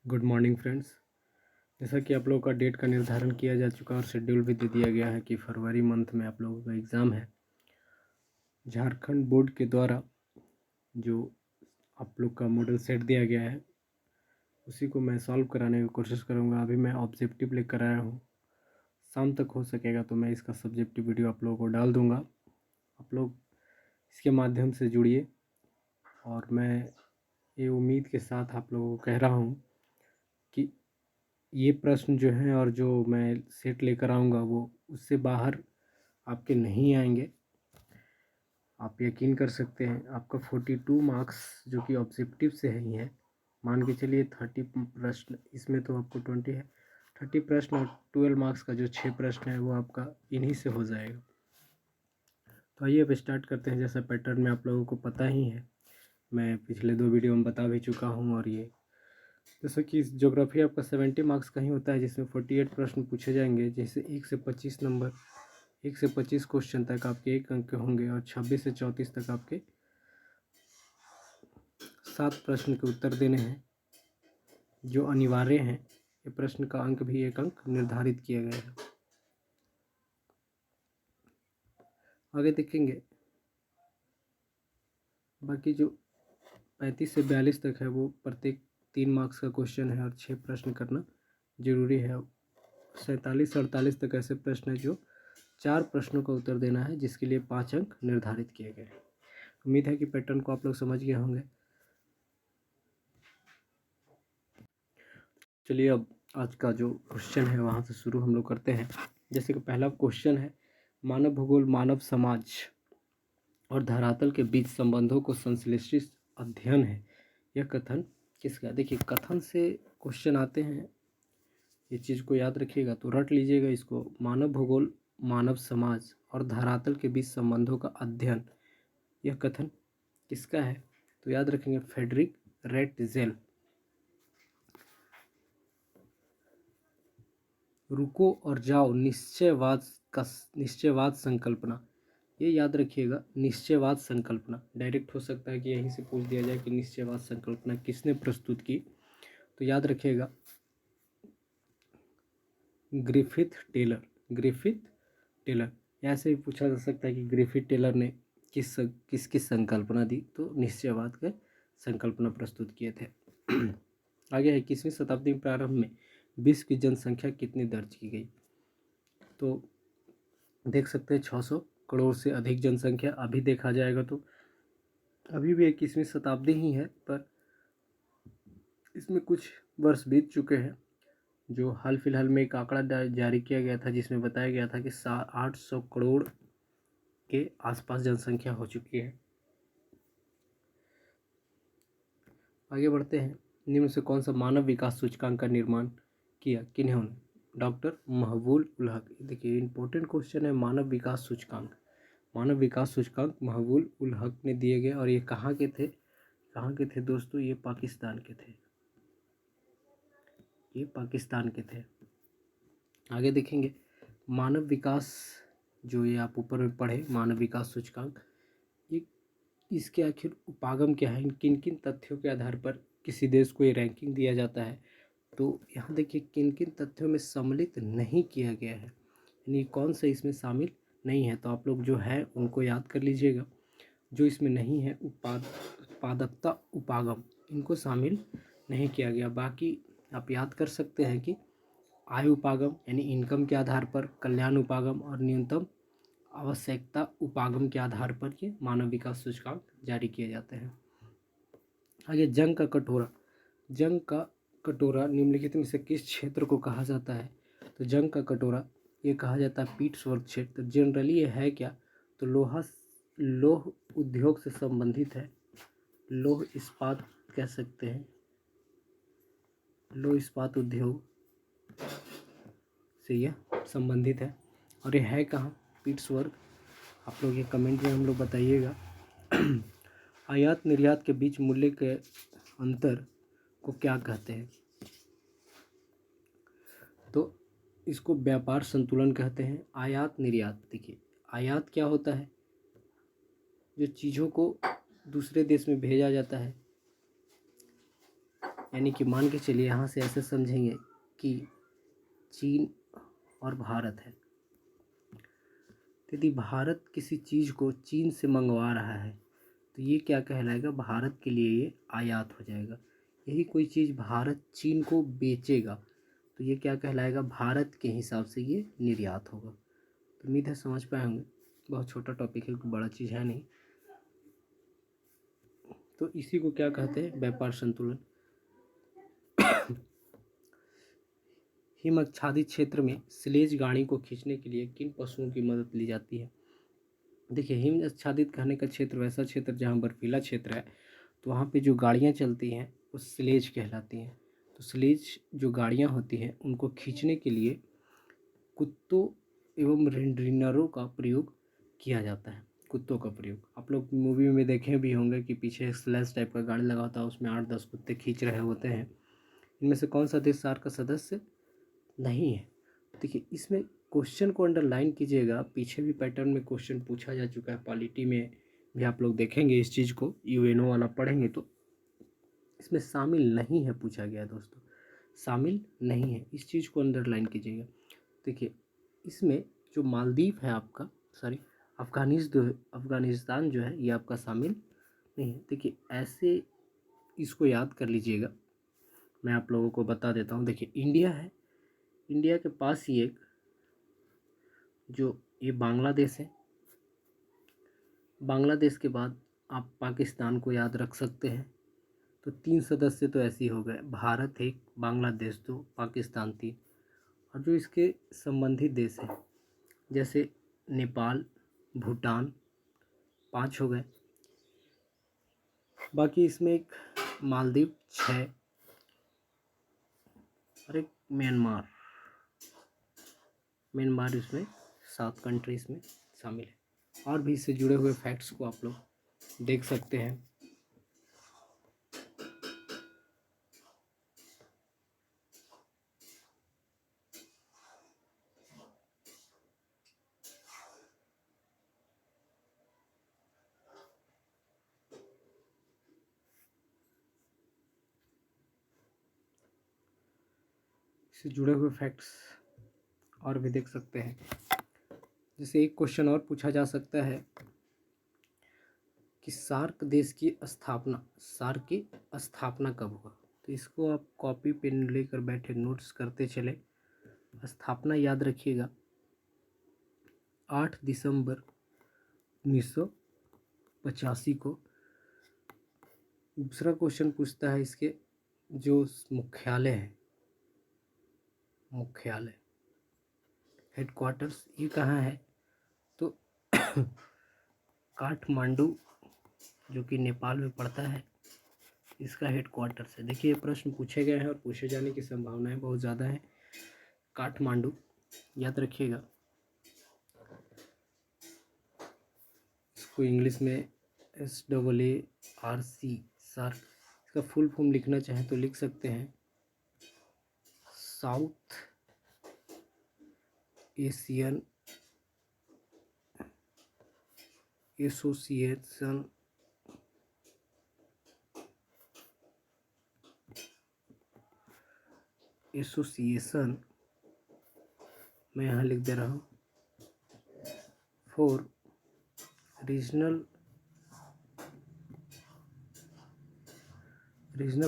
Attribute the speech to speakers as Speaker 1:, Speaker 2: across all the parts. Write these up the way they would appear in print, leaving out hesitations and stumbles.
Speaker 1: Good morning friends. जैसा कि आप लोगों का डेट का निर्धारण किया जा चुका है और शेड्यूल भी दे दिया गया है कि फरवरी मंथ में आप लोगों का एग्ज़ाम है। झारखंड बोर्ड के द्वारा जो आप लोग का मॉडल सेट दिया गया है उसी को मैं सॉल्व कराने की कोशिश करूँगा। अभी मैं ऑब्जेक्टिव लेकर आया हूँ, शाम तक हो सकेगा तो मैं इसका सब्जेक्टिव वीडियो आप लोगों को डाल दूँगा। आप लोग इसके माध्यम से जुड़िए और मैं ये उम्मीद के साथ आप लोगों को कह रहा हूँ कि ये प्रश्न जो हैं और जो मैं सेट लेकर आऊँगा वो उससे बाहर आपके नहीं आएंगे। आप यकीन कर सकते हैं आपका 42 मार्क्स जो कि ऑब्जेक्टिव से ही है, मान के चलिए 30 प्रश्न, इसमें तो आपको 20 है, 30 प्रश्न और 12 मार्क्स का जो 6 प्रश्न है वो आपका इन्हीं से हो जाएगा। तो आइए अब स्टार्ट करते हैं। जैसा पैटर्न में आप लोगों को पता ही है, मैं पिछले 2 वीडियो में बता भी चुका हूँ। और ये जैसे कि ज्योग्राफी आपका 70 मार्क्स का ही होता है जिसमें 48 प्रश्न पूछे जाएंगे, जैसे 1 से 25 नंबर, 1 से 25 क्वेश्चन तक आपके 1 अंक के होंगे और 26 से 34 तक आपके 7 प्रश्न के उत्तर देने हैं जो अनिवार्य हैं। ये प्रश्न का अंक भी 1 अंक निर्धारित किया गया है। आगे देखेंगे, बाकी जो 35 से 42 तक है वो प्रत्येक 3 मार्क्स का क्वेश्चन है और 6 प्रश्न करना जरूरी है। 47 से 48 तक ऐसे प्रश्न है जो 4 प्रश्नों का उत्तर देना है, जिसके लिए 5 अंक निर्धारित किए गए हैं। उम्मीद है कि पैटर्न को आप लोग समझ गए होंगे। चलिए अब आज का जो क्वेश्चन है वहाँ से शुरू हम लोग करते हैं। जैसे कि पहला क्वेश्चन है, मानव भूगोल मानव समाज और धरातल के बीच संबंधों को संश्लेषित अध्ययन है। यह कथन किसका? देखिए, कथन से क्वेश्चन आते हैं, ये चीज़ को याद रखिएगा, तो रट लीजिएगा इसको। मानव भूगोल मानव समाज और धरातल के बीच संबंधों का अध्ययन, यह कथन किसका है? तो याद रखेंगे फ्रेडरिक रेटजेल। रुको और जाओ निश्चयवाद संकल्पना, ये याद रखिएगा। निश्चयवाद संकल्पना डायरेक्ट हो सकता है कि यहीं से पूछ दिया जाए कि निश्चयवाद संकल्पना किसने प्रस्तुत की, तो याद रखिएगा ग्रिफिथ टेलर। ऐसे भी पूछा जा सकता है कि ग्रिफिथ टेलर ने किसकी संकल्पना दी, तो निश्चयवाद का संकल्पना प्रस्तुत किए थे। आगे है, 21वीं शताब्दी प्रारंभ में विश्व की जनसंख्या कितनी दर्ज की गई? तो देख सकते हैं 600 करोड़ से अधिक जनसंख्या। अभी देखा जाएगा तो अभी भी 21वीं शताब्दी ही है, पर इसमें कुछ वर्ष बीत चुके हैं। जो हाल फिलहाल में एक आंकड़ा जारी किया गया था जिसमें बताया गया था कि 800 करोड़ के आसपास जनसंख्या हो चुकी है। आगे बढ़ते हैं, निम्न से कौन सा मानव विकास सूचकांक का निर्माण किया? किन्होंने? डॉक्टर महबूब उल हक। देखिए इंपॉर्टेंट क्वेश्चन है, मानव विकास सूचकांक। मानव विकास सूचकांक महबूब उल हक ने दिए गए और ये कहाँ के थे? कहाँ के थे दोस्तों? ये पाकिस्तान के थे, ये पाकिस्तान के थे। आगे देखेंगे, मानव विकास, जो ये आप ऊपर में पढ़े मानव विकास सूचकांक, ये इसके आखिर उपागम क्या है? किन किन तथ्यों के आधार पर किसी देश को ये रैंकिंग दिया जाता है? तो यहाँ देखिए किन किन तथ्यों में सम्मिलित नहीं किया गया है, यानी कौन सा इसमें शामिल नहीं है। तो आप लोग जो है उनको याद कर लीजिएगा। जो इसमें नहीं है, उत्पादकता, उपागम, इनको शामिल नहीं किया गया। बाकी आप याद कर सकते हैं कि आय उपागम यानी इनकम के आधार पर, कल्याण उपागम और न्यूनतम आवश्यकता उपागम के आधार पर ये मानव विकास सूचकांक जारी किए जाते हैं। आगे, जंग का कटोरा। जंग का कटोरा निम्नलिखित में से किस क्षेत्र को कहा जाता है? तो जंग का कटोरा ये कहा जाता है पीट्सबर्ग क्षेत्र। जनरली ये है क्या? तो लौह उद्योग से संबंधित है, लौह इस्पात कह सकते हैं, लौह इस्पात उद्योग से यह संबंधित है। और ये है कहाँ? पीट्सबर्ग। आप लोग ये कमेंट में हम लोग बताइएगा। आयात निर्यात के बीच मूल्य के अंतर को क्या कहते हैं? तो इसको व्यापार संतुलन कहते हैं। आयात निर्यात, देखिए आयात क्या होता है? जो चीज़ों को दूसरे देश में भेजा जाता है, यानी कि मान के चलिए यहाँ से ऐसे समझेंगे कि चीन और भारत है। यदि भारत किसी चीज़ को चीन से मंगवा रहा है तो ये क्या कहलाएगा, भारत के लिए ये आयात हो जाएगा। यही कोई चीज़ भारत चीन को बेचेगा तो ये क्या कहलाएगा, भारत के हिसाब से ये निर्यात होगा। तो उम्मीद है समझ पाए होंगे, बहुत छोटा टॉपिक है, बड़ा चीज़ है नहीं। तो इसी को क्या कहते हैं, व्यापार संतुलन। हिम आच्छादित क्षेत्र में स्लेज गाड़ी को खींचने के लिए किन पशुओं की मदद ली जाती है। देखिए, हिम आच्छादित कहने का क्षेत्र वैसा क्षेत्र जहाँ बर्फीला क्षेत्र है, तो वहाँ पे जो गाड़ियाँ चलती हैं वो स्लेज कहलाती हैं। तो स्लेज जो गाड़ियाँ होती हैं उनको खींचने के लिए कुत्तों एवं रेनरों का प्रयोग किया जाता है। कुत्तों का प्रयोग आप लोग मूवी में देखे भी होंगे कि पीछे स्लेज टाइप का गाड़ी लगा होता है, उसमें 8-10 कुत्ते खींच रहे होते हैं। इनमें से कौन सा देश सार्क का सदस्य नहीं है। देखिए, इसमें क्वेश्चन को अंडरलाइन कीजिएगा, पीछे भी पैटर्न में क्वेश्चन पूछा जा चुका है, पॉलिटी में भी आप लोग देखेंगे इस चीज़ को, यूएनओ वाला पढ़ेंगे तो इसमें शामिल नहीं है, पूछा गया दोस्तों, शामिल नहीं है, इस चीज़ को अंडरलाइन कीजिएगा। देखिए, इसमें जो मालदीव है आपका, सॉरी अफ़गानिस्तान जो है ये आपका शामिल नहीं है। देखिए, ऐसे इसको याद कर लीजिएगा, मैं आप लोगों को बता देता हूँ। देखिए, इंडिया है, इंडिया के पास ही एक जो ये बांग्लादेश है, बांग्लादेश के बाद आप पाकिस्तान को याद रख सकते हैं। तो 3 सदस्य तो ऐसे ही हो गए, भारत 1, बांग्लादेश 2, पाकिस्तान 3। और जो इसके संबंधित देश हैं जैसे नेपाल, भूटान 5 हो गए। बाकी इसमें एक मालदीव 6 और एक म्यांमार इसमें 7 कंट्रीज में शामिल है। और भी इससे जुड़े हुए फैक्ट्स को आप लोग देख सकते हैं। इससे जुड़े हुए फैक्ट्स और भी देख सकते हैं। जैसे एक क्वेश्चन और पूछा जा सकता है कि सार्क देश की स्थापना कब हुआ। तो इसको आप कॉपी पेन लेकर बैठे नोट्स करते चले। स्थापना याद रखिएगा 8 दिसंबर 1985 को। दूसरा क्वेश्चन पूछता है इसके जो मुख्यालय है, मुख्यालय हेडक्वार्टर्स ये कहाँ है, तो काठमांडू जो कि नेपाल में पड़ता है, इसका हेडक्वार्टर्स है। देखिए, ये प्रश्न पूछे गए हैं और पूछे जाने की संभावनाएं बहुत ज़्यादा है। काठमांडू याद रखिएगा, इसको इंग्लिश में SAARC सार्क। इसका फुल फॉर्म लिखना चाहें तो लिख सकते हैं, साउथ एशियन एसोसिएशन मैं यहाँ लिख दे रहा हूँ, फॉर रीजनल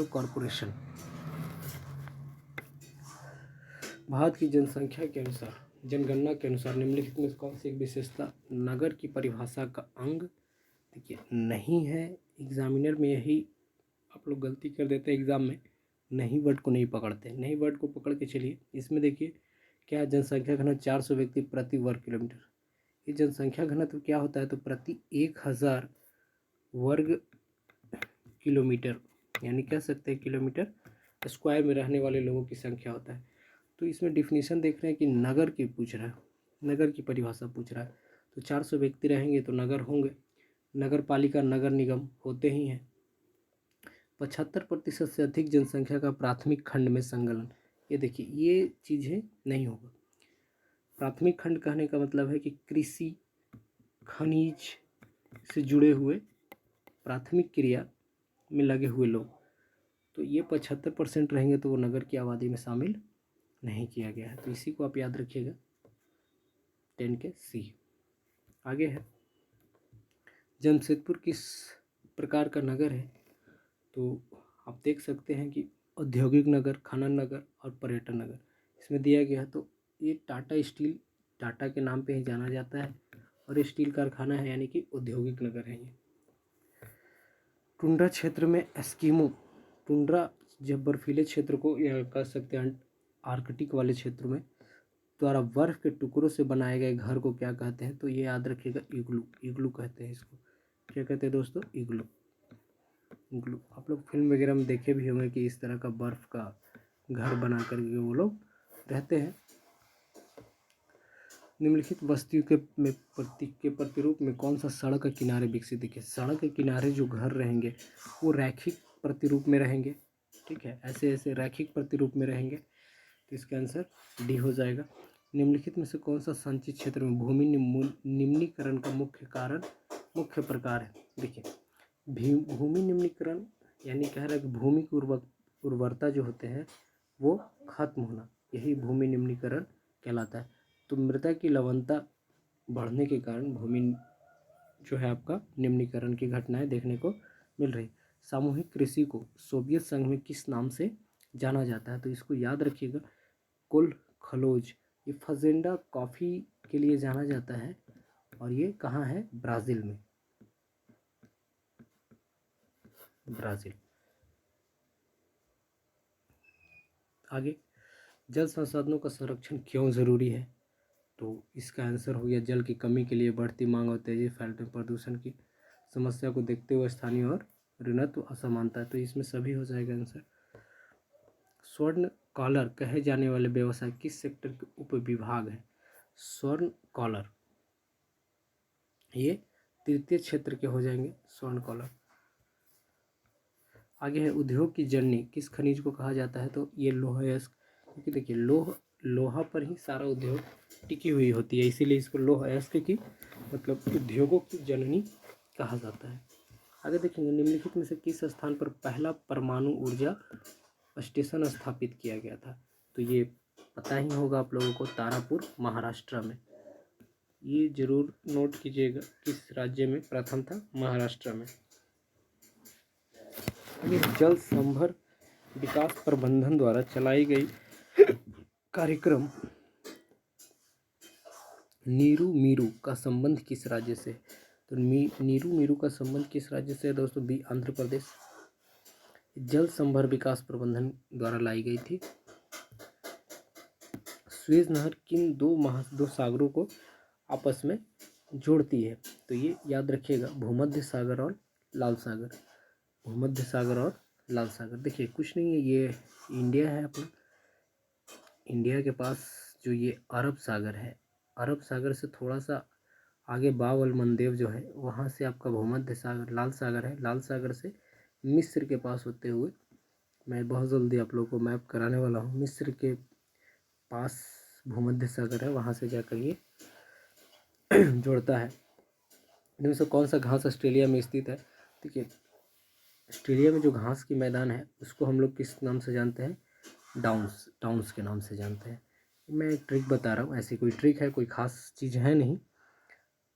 Speaker 1: कॉरपोरेशन। भारत की जनसंख्या के अनुसार, जनगणना के अनुसार निम्नलिखित में कौन सी एक विशेषता नगर की परिभाषा का अंग देखिए नहीं है। एग्जामिनर में यही आप लोग गलती कर देते हैं, एग्जाम में नहीं वर्ड को नहीं पकड़ते, नहीं वर्ड को पकड़ के चलिए। इसमें देखिए क्या, जनसंख्या घनत्व 400 व्यक्ति प्रति वर्ग किलोमीटर। ये जनसंख्या घनत्व क्या होता है, तो प्रति 1000 वर्ग किलोमीटर, यानी कह सकते हैं किलोमीटर स्क्वायर में रहने वाले लोगों की संख्या होता है। तो इसमें डिफिनीशन देख रहे हैं कि नगर की पूछ रहा है, नगर की परिभाषा पूछ रहा है। तो 400 व्यक्ति रहेंगे तो नगर होंगे, नगर पालिका नगर निगम होते ही हैं। 75% से अधिक जनसंख्या का प्राथमिक खंड में संकलन। ये देखिए, ये चीज़ें नहीं होगा। प्राथमिक खंड कहने का मतलब है कि कृषि, खनिज से जुड़े हुए प्राथमिक क्रिया में लगे हुए लोग। तो ये 75% रहेंगे तो वो नगर की आबादी में शामिल नहीं किया गया है। तो इसी को आप याद रखिएगा 10 के सी। आगे है जमशेदपुर किस प्रकार का नगर है, तो आप देख सकते हैं कि औद्योगिक नगर, खनन नगर और पर्यटन नगर इसमें दिया गया है। तो ये टाटा स्टील, टाटा के नाम पे ही जाना जाता है और ये स्टील कारखाना है, यानी कि औद्योगिक नगर है ये। टुंड्रा क्षेत्र में एस्किमो, टुंड्रा जब बर्फीले क्षेत्र को या कह सकते हैं आर्कटिक वाले क्षेत्र में द्वारा बर्फ के टुकड़ों से बनाए गए घर को क्या कहते हैं, तो ये याद रखिएगा इग्लू, इग्लू कहते हैं इसको। क्या कहते हैं दोस्तों? इग्लू। इग्लू आप लोग फिल्म वगैरह में देखे भी होंगे कि इस तरह का बर्फ का घर बना करके वो लोग रहते हैं। निम्नलिखित वस्तुओं के प्रतिरूप में कौन सा सड़क के किनारे विकसित? देखिए सड़क के किनारे जो घर रहेंगे वो रैखिक प्रतिरूप में रहेंगे, ठीक है, ऐसे ऐसे रैखिक प्रतिरूप में रहेंगे। तो इसका आंसर डी हो जाएगा। निम्नलिखित में से कौन सा संचित क्षेत्र में भूमि निम्नीकरण का मुख्य प्रकार है? देखिए भूमि निम्नीकरण यानी कह रहा है कि भूमि की उर्वरता जो होते हैं वो खत्म होना, यही भूमि निम्नीकरण कहलाता है। तो मृदा की लवणता बढ़ने के कारण भूमि जो है आपका निम्नीकरण की घटनाएं देखने को मिल रही। सामूहिक कृषि को सोवियत संघ में किस नाम से जाना जाता है? तो इसको याद रखिएगा कुल खलोज। ये फजेंडा कॉफ़ी के लिए जाना जाता है और ये कहाँ है? ब्राज़ील में, ब्राज़ील। आगे जल संसाधनों का संरक्षण क्यों ज़रूरी है? तो इसका आंसर हो गया जल की कमी के लिए बढ़ती मांग और तेजी फैलते प्रदूषण की समस्या को देखते हुए स्थानीय और ऋणत्व असमानता। तो इसमें सभी हो जाएगा आंसर। स्वर्ण कॉलर कहे जाने वाले व्यवसाय किस सेक्टर के उपविभाग है? स्वर्ण कॉलर ये तृतीय क्षेत्र के हो जाएंगे स्वर्ण कॉलर। आगे है उद्योग की जननी किस खनिज को कहा जाता है? तो ये लोहा, क्योंकि देखिए लोहा पर ही सारा उद्योग टिकी हुई होती है, इसीलिए इसको लोह अयस्क की मतलब उद्योगों की जननी कहा जाता है। आगे देखेंगे निम्नलिखित में से किस स्थान पर पहला परमाणु ऊर्जा स्टेशन स्थापित किया गया था? तो ये पता ही होगा आप लोगों को, तारापुर महाराष्ट्र में। ये जरूर नोट कीजिएगा किस राज्य में प्रथम था? महाराष्ट्र में। जल संभर विकास प्रबंधन द्वारा चलाई गई कार्यक्रम नीरू मीरू का संबंध किस राज्य से? तो नीरू मीरू का संबंध किस राज्य से है दोस्तों? बी आंध्र प्रदेश। जल संभर विकास प्रबंधन द्वारा लाई गई थी। सुएज नहर किन दो सागरों को आपस में जोड़ती है? तो ये याद रखिएगा भूमध्य सागर और लाल सागर, भूमध्य सागर और लाल सागर। देखिए कुछ नहीं है, ये इंडिया है अपना, इंडिया के पास जो ये अरब सागर है, अरब सागर से थोड़ा सा आगे बावल मंदेव जो है वहाँ से आपका भूमध्य सागर लाल सागर है। लाल सागर से मिस्र के पास होते हुए, मैं बहुत जल्दी आप लोगों को मैप कराने वाला हूँ, मिस्र के पास भूमध्य सागर है, वहाँ से जाकर ये जोड़ता है। इनमें से कौन सा घास ऑस्ट्रेलिया में स्थित है? देखिए ऑस्ट्रेलिया में जो घास की मैदान है उसको हम लोग किस नाम से जानते हैं? डाउन्स के नाम से जानते हैं। मैं एक ट्रिक बता रहा हूँ, ऐसी कोई ट्रिक है, कोई ख़ास चीज़ है नहीं।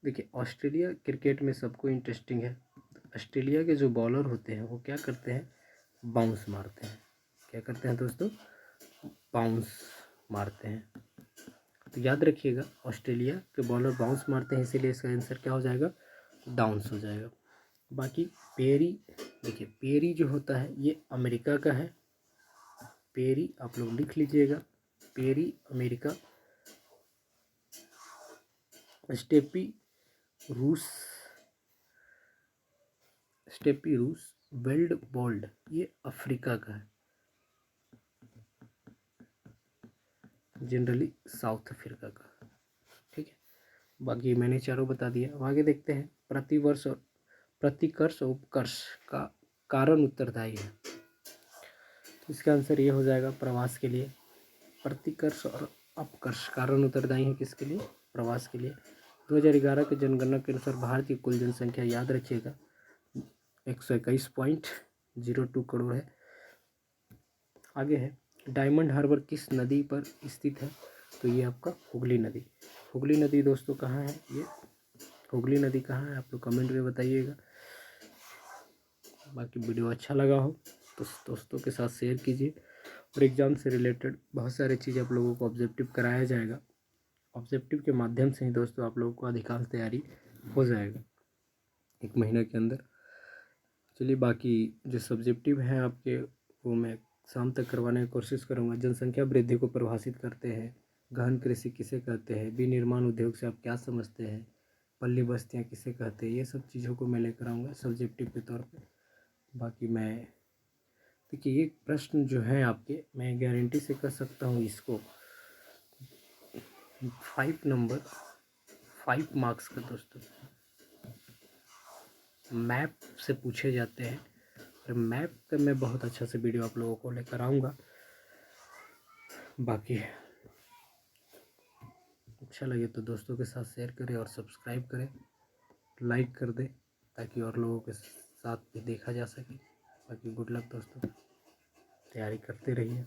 Speaker 1: देखिए ऑस्ट्रेलिया क्रिकेट में सबको इंटरेस्टिंग है। ऑस्ट्रेलिया के जो बॉलर होते हैं वो क्या करते हैं? बाउंस मारते हैं। क्या करते हैं दोस्तों? बाउंस मारते हैं। तो याद रखिएगा ऑस्ट्रेलिया के बॉलर बाउंस मारते हैं, इसीलिए इसका आंसर क्या हो जाएगा? डाउन्स हो जाएगा। बाकी पेरी, देखिए पेरी जो होता है ये अमेरिका का है, पेरी आप लोग लिख लीजिएगा, पेरी अमेरिका। स्टेपी रूस वेल्ड बोल्ड ये अफ्रीका का है, जनरली साउथ अफ्रीका का, ठीक है। बाकी मैंने चारों बता दिया। अब आगे देखते हैं प्रतिकर्ष और उपकर्ष का कारण उत्तरदायी है। तो इसका आंसर ये हो जाएगा प्रवास के लिए। प्रतिकर्ष और अपकर्ष कारण उत्तरदायी है किसके लिए? प्रवास के लिए। 2011 के जनगणना के अनुसार भारत की कुल जनसंख्या याद रखिएगा 121.02 करोड़ है। आगे है डायमंड हार्बर किस नदी पर स्थित है? तो ये आपका हुगली नदी। हुगली नदी दोस्तों कहाँ है? ये हुगली नदी कहाँ है? आप लोग कमेंट में बताइएगा। बाकी वीडियो अच्छा लगा हो तो दोस्तों के साथ शेयर कीजिए। और एग्ज़ाम से रिलेटेड बहुत सारी चीज़ आप लोगों को ऑब्जेक्टिव कराया जाएगा। ऑब्जेक्टिव के माध्यम से ही दोस्तों आप लोगों को अधिकांश तैयारी हो जाएगा 1 महीने के अंदर। चलिए बाकी जो सब्जेक्टिव हैं आपके वो मैं शाम तक करवाने की कोशिश करूँगा। जनसंख्या वृद्धि को परिभाषित करते हैं, गहन कृषि किसे कहते हैं, विनिर्माण उद्योग से आप क्या समझते हैं, पल्ली बस्तियाँ किसे कहते हैं, ये सब चीज़ों को मैं लेकर आऊँगा सब्जेक्टिव के तौर पे। बाकी मैं देखिए ये प्रश्न जो है आपके मैं गारंटी से कह सकता हूँ इसको 5 मार्क्स का दोस्तों मैप से पूछे जाते हैं। और मैप का मैं बहुत अच्छा से वीडियो आप लोगों को लेकर आऊँगा। बाकी अच्छा लगे तो दोस्तों के साथ शेयर करें और सब्सक्राइब करें, लाइक कर दें ताकि और लोगों के साथ भी देखा जा सके। बाकी गुड लक दोस्तों, तैयारी करते रहिए।